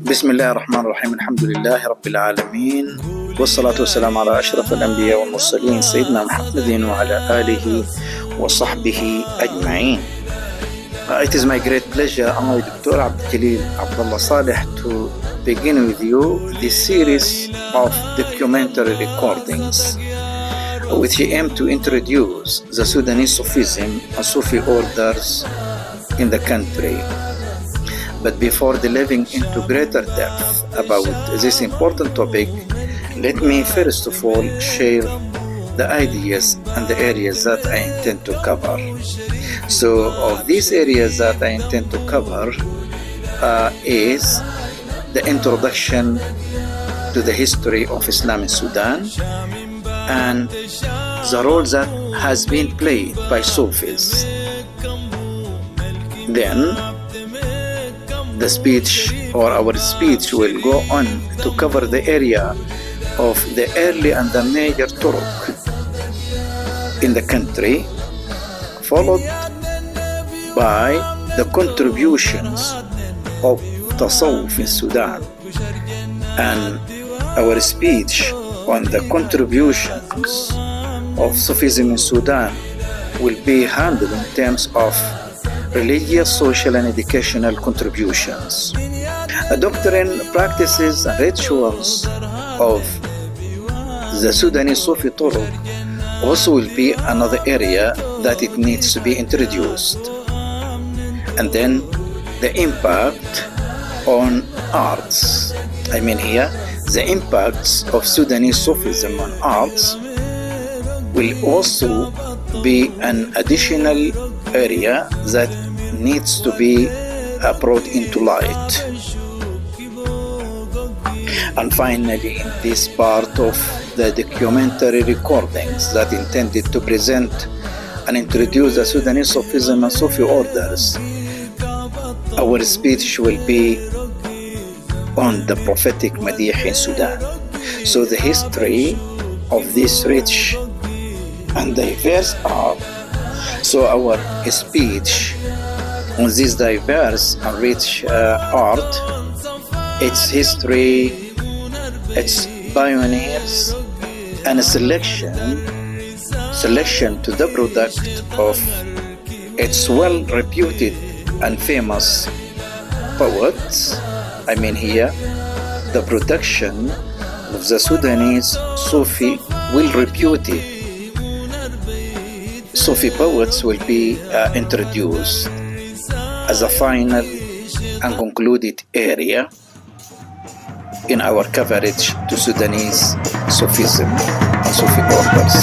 بسم الله الرحمن الرحيم. الحمد لله رب العالمين، والصلاة والسلام على أشرف الأنبياء والمرسلين سيدنا محمد وعلى آله وصحبه أجمعين. It is my great pleasure, I, Dr. Abdul Abdullah Saleh, to begin with you this series of documentary recordings which aim to introduce the Sudanese Sufism and Sufi orders in the country. But before delving into greater depth about this important topic, let me first of all share the ideas and the areas that I intend to cover. So, of these areas that I intend to cover is the introduction to the history of Islam in Sudan and the role that has been played by Sufis. Then, the speech or our speech will go on to cover the area of the early and the major turuq in the country, followed by the contributions of tasawwuf in Sudan, and our speech on the contributions of Sufism in Sudan will be handled in terms of religious, social, and educational contributions. The doctrine, practices, and rituals of the Sudanese Sufi Turuq also will be another area that it needs to be introduced. And then the impact on arts. The impacts of Sudanese Sufism on arts will also be an additional area that needs to be brought into light. And finally, in this part of the documentary recordings that intended to present and introduce the Sudanese Sufism and Sufi orders, our speech will be on the prophetic madih in Sudan. So the history of this rich and diverse art. So our speech on this diverse and rich art, its history, its pioneers, and selection to the product of its well-reputed and famous poets. The production of the Sudanese Sufi well-reputed Sufi poets will be introduced as a final and concluded area in our coverage to Sudanese Sufism and Sufi orders.